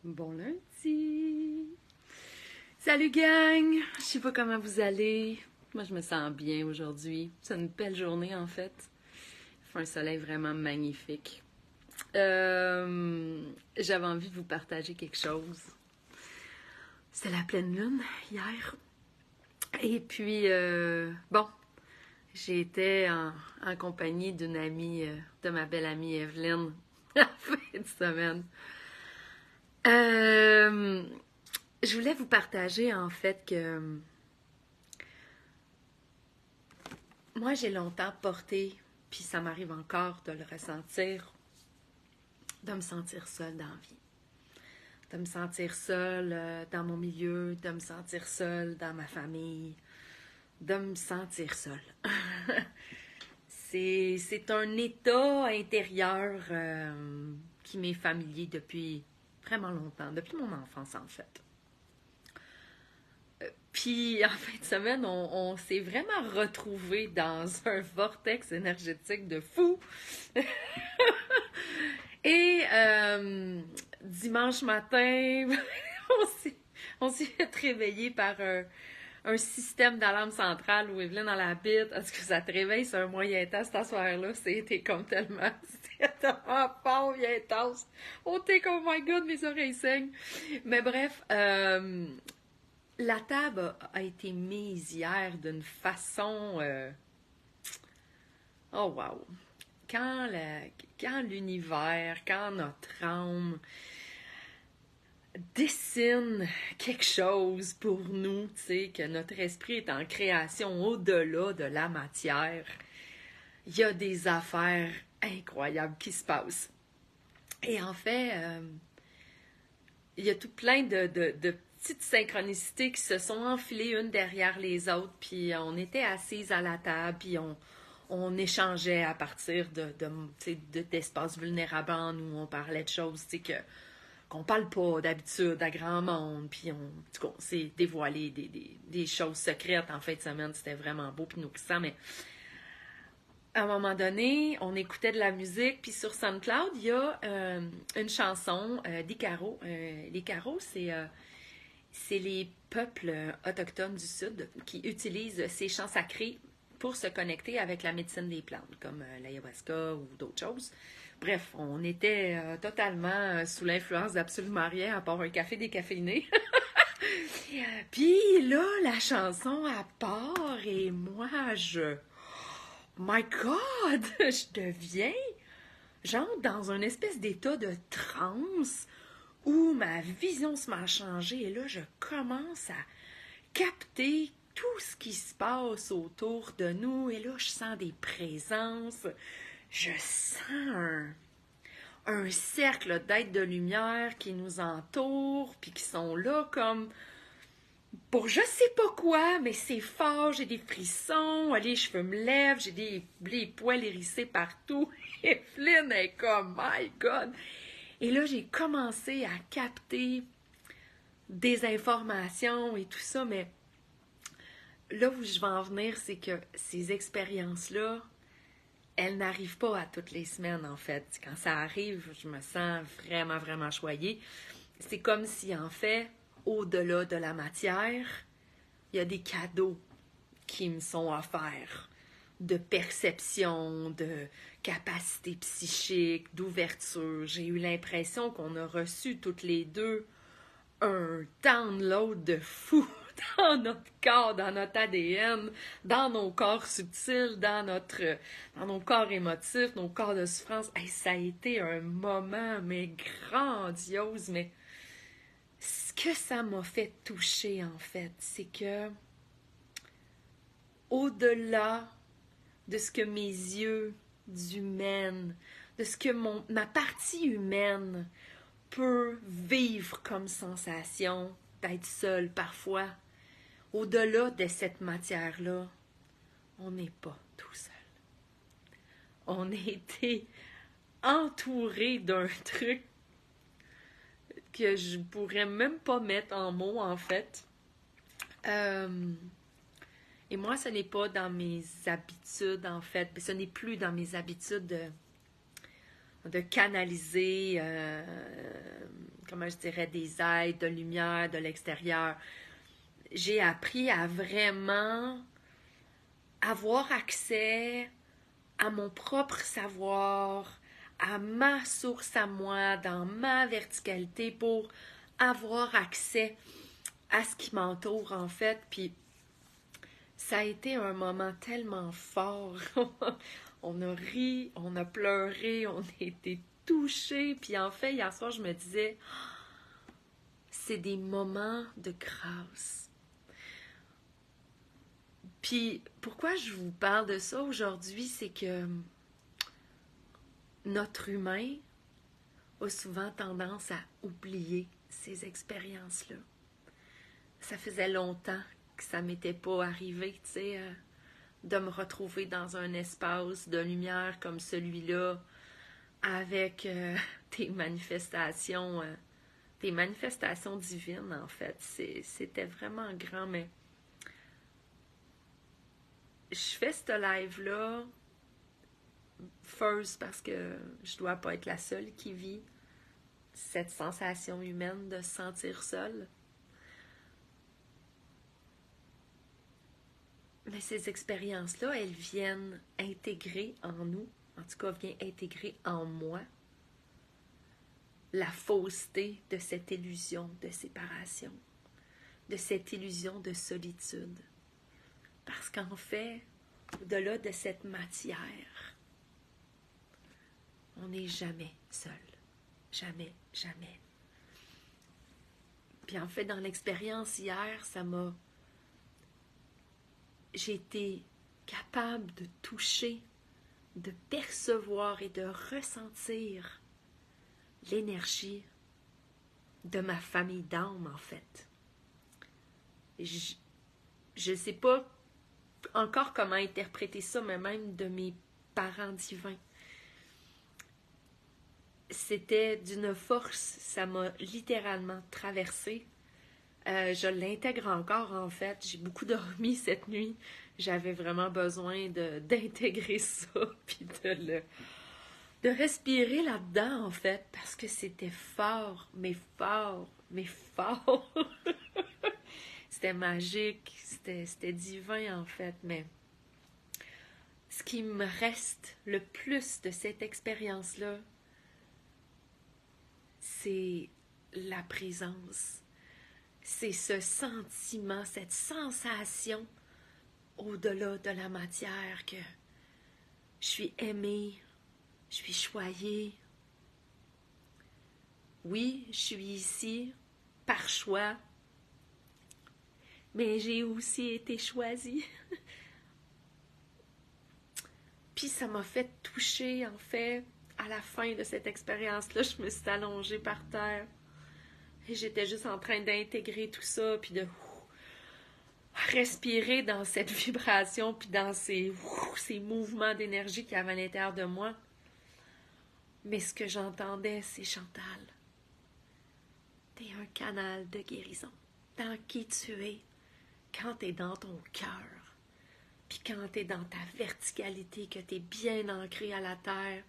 Bon lundi! Salut gang! Je sais pas comment vous allez. Moi, je me sens bien aujourd'hui. C'est une belle journée en fait. Il fait un soleil vraiment magnifique. J'avais envie de vous partager quelque chose. C'était la pleine lune hier. Et puis, bon, j'ai été en compagnie d'une amie, de ma belle amie Evelyne, la fin de semaine. Euh, je voulais vous partager en fait que moi j'ai longtemps porté, puis ça m'arrive encore de le ressentir, de me sentir seule dans la vie. De me sentir seule dans mon milieu, de me sentir seule dans ma famille, de me sentir seule. C'est un état intérieur qui m'est familier depuis vraiment longtemps, depuis mon enfance en fait. Puis en fin de semaine, on s'est vraiment retrouvés dans un vortex énergétique de fou. Et dimanche matin, on s'est fait réveiller par un système d'alarme centrale où Evelyne dans la habite. Est-ce que ça te réveille sur un moyen temps cette soirée-là? C'était comme tellement... C'était tellement fort et intense. Oh, t'es comme, oh my god, mes oreilles saignent. Mais bref, la table a été mise hier d'une façon... Oh wow! Quand, quand l'univers, quand notre âme dessine quelque chose pour nous, tu sais, que notre esprit est en création au-delà de la matière, il y a des affaires incroyables qui se passent. Et en fait, il y a tout plein de petites synchronicités qui se sont enfilées une derrière les autres, puis on était assises à la table, puis on échangeait à partir d'espaces vulnérables en nous, on parlait de choses qu'on parle pas d'habitude à grand monde, puis on s'est dévoilé des choses secrètes en fin de semaine, c'était vraiment beau puis nourrissant, mais à un moment donné, on écoutait de la musique, puis sur SoundCloud, il y a une chanson d'Icaro. L'Icaro, c'est les peuples autochtones du Sud qui utilisent ces chants sacrés pour se connecter avec la médecine des plantes, comme l'ayahuasca ou d'autres choses. Bref, on était totalement sous l'influence d'absolument rien à part un café décaféiné. Puis là, la chanson à part et moi, My God! Je deviens, j'entre dans une espèce d'état de transe où ma vision se m'a changé et là, je commence à capter tout ce qui se passe autour de nous et là, je sens des présences, je sens un cercle d'êtres de lumière qui nous entourent puis qui sont là comme pour je sais pas quoi, mais c'est fort, j'ai des frissons, les cheveux me lèvent, j'ai les poils hérissés partout. Et Flynn est comme, my God! Et là, j'ai commencé à capter des informations et tout ça, mais là où je vais en venir, c'est que ces expériences-là, elles n'arrivent pas à toutes les semaines, en fait. Quand ça arrive, je me sens vraiment, vraiment choyée. C'est comme si, en fait, au-delà de la matière, il y a des cadeaux qui me sont offerts de perception, de capacité psychique, d'ouverture. J'ai eu l'impression qu'on a reçu toutes les deux un download de fou dans notre corps, dans notre ADN, dans nos corps subtils, dans nos corps émotifs, nos corps de souffrance. Hey, ça a été un moment, mais grandiose, mais ce que ça m'a fait toucher, en fait, c'est que au-delà de ce que mes yeux humaines, de ce que ma partie humaine peut vivre comme sensation d'être seule parfois, au-delà de cette matière-là, on n'est pas tout seul. On a été entouré d'un truc que je pourrais même pas mettre en mots, en fait. Et moi, ce n'est pas dans mes habitudes, en fait. Ce n'est plus dans mes habitudes de canaliser, comment je dirais, des aides, de lumière, de l'extérieur. J'ai appris à vraiment avoir accès à mon propre savoir, à ma source à moi, dans ma verticalité pour avoir accès à ce qui m'entoure en fait. Puis ça a été un moment tellement fort. On a ri, on a pleuré, on a été touchés. Puis en fait, hier soir, je me disais, c'est des moments de grâce. Puis pourquoi je vous parle de ça aujourd'hui, c'est que notre humain a souvent tendance à oublier ces expériences-là. Ça faisait longtemps que ça m'était pas arrivé, tu sais, de me retrouver dans un espace de lumière comme celui-là, avec des manifestations divines, en fait. C'était vraiment grand, mais je fais ce live-là, first, parce que je dois pas être la seule qui vit cette sensation humaine de se sentir seule. Mais ces expériences-là, elles viennent intégrer en nous, en tout cas, viennent intégrer en moi la fausseté de cette illusion de séparation, de cette illusion de solitude. Parce qu'en fait, au-delà de cette matière, on n'est jamais seul. Jamais, jamais. Puis en fait, dans l'expérience hier, j'ai été capable de toucher, de percevoir et de ressentir l'énergie de ma famille d'âme, en fait. Je ne sais pas encore comment interpréter ça, mais même de mes parents divins. C'était d'une force, ça m'a littéralement traversée. Je l'intègre encore, en fait. J'ai beaucoup dormi cette nuit. J'avais vraiment besoin d'intégrer ça, puis de respirer là-dedans, en fait, parce que c'était fort, mais fort, mais fort. C'était magique, c'était divin, en fait, mais ce qui me reste le plus de cette expérience-là, c'est la présence. C'est ce sentiment, cette sensation au-delà de la matière que je suis aimée, je suis choyée. Oui, je suis ici par choix, mais j'ai aussi été choisie. Puis ça m'a fait toucher, en fait, à la fin de cette expérience-là, je me suis allongée par terre. Et j'étais juste en train d'intégrer tout ça, puis de respirer dans cette vibration, puis dans ces mouvements d'énergie qu'il y avait à l'intérieur de moi. Mais ce que j'entendais, c'est Chantal. T'es un canal de guérison. Dans qui tu es, quand t'es dans ton cœur, puis quand t'es dans ta verticalité, que t'es bien ancré à la terre,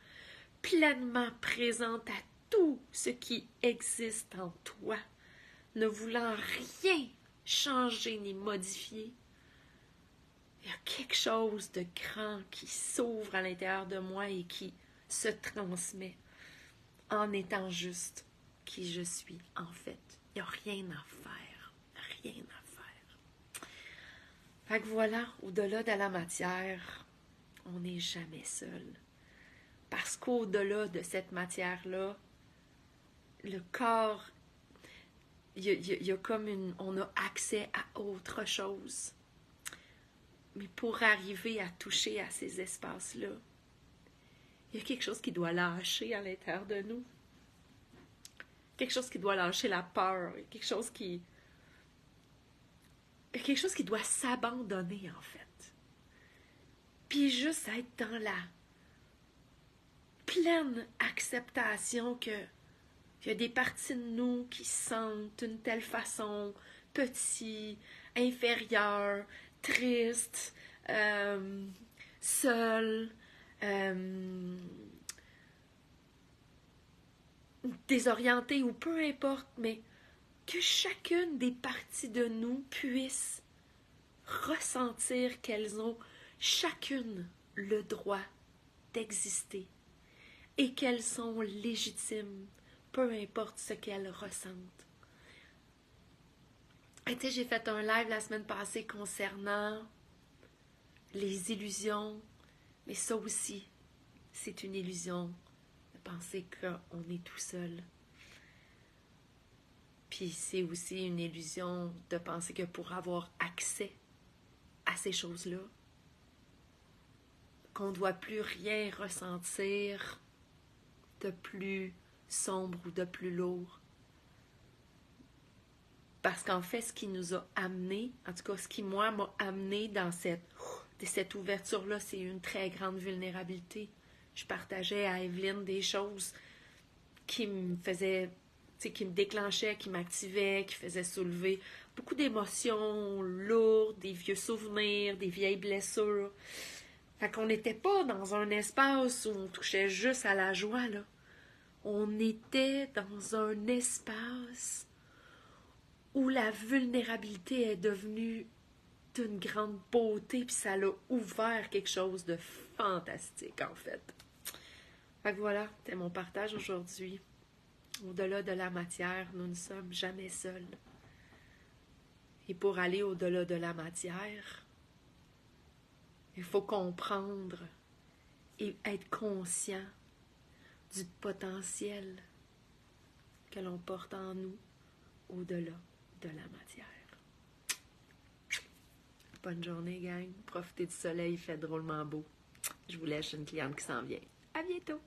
pleinement présente à tout ce qui existe en toi, ne voulant rien changer ni modifier. Il y a quelque chose de grand qui s'ouvre à l'intérieur de moi et qui se transmet en étant juste qui je suis en fait. Il n'y a rien à faire. Rien à faire. Fait que voilà, au-delà de la matière, on n'est jamais seul. Parce qu'au-delà de cette matière-là, le corps, il y a comme on a accès à autre chose. Mais pour arriver à toucher à ces espaces-là, il y a quelque chose qui doit lâcher à l'intérieur de nous. Quelque chose qui doit lâcher la peur. Quelque chose qui doit s'abandonner, en fait. Puis juste être dans la pleine acceptation qu'il y a des parties de nous qui se sentent d'une telle façon, petits, inférieurs, tristes, seuls, désorientées ou peu importe, mais que chacune des parties de nous puisse ressentir qu'elles ont chacune le droit d'exister et qu'elles sont légitimes, peu importe ce qu'elles ressentent. Et tu sais, j'ai fait un live la semaine passée concernant les illusions, mais ça aussi, c'est une illusion de penser qu'on est tout seul. Puis c'est aussi une illusion de penser que pour avoir accès à ces choses-là, qu'on ne doit plus rien ressentir de plus sombre ou de plus lourd. Parce qu'en fait, ce qui nous a amené, en tout cas, ce qui, moi, m'a amené dans cette ouverture-là, c'est une très grande vulnérabilité. Je partageais à Evelyne des choses qui me faisaient, qui me déclenchaient, qui m'activaient, qui faisaient soulever beaucoup d'émotions lourdes, des vieux souvenirs, des vieilles blessures. Fait qu'on n'était pas dans un espace où on touchait juste à la joie, là. On était dans un espace où la vulnérabilité est devenue d'une grande beauté, puis ça l'a ouvert quelque chose de fantastique, en fait. Fait que voilà, c'était mon partage aujourd'hui. Au-delà de la matière, nous ne sommes jamais seuls. Et pour aller au-delà de la matière, il faut comprendre et être conscient du potentiel que l'on porte en nous au-delà de la matière. Bonne journée, gang. Profitez du soleil, il fait drôlement beau. Je vous laisse, j'ai une cliente qui s'en vient. À bientôt!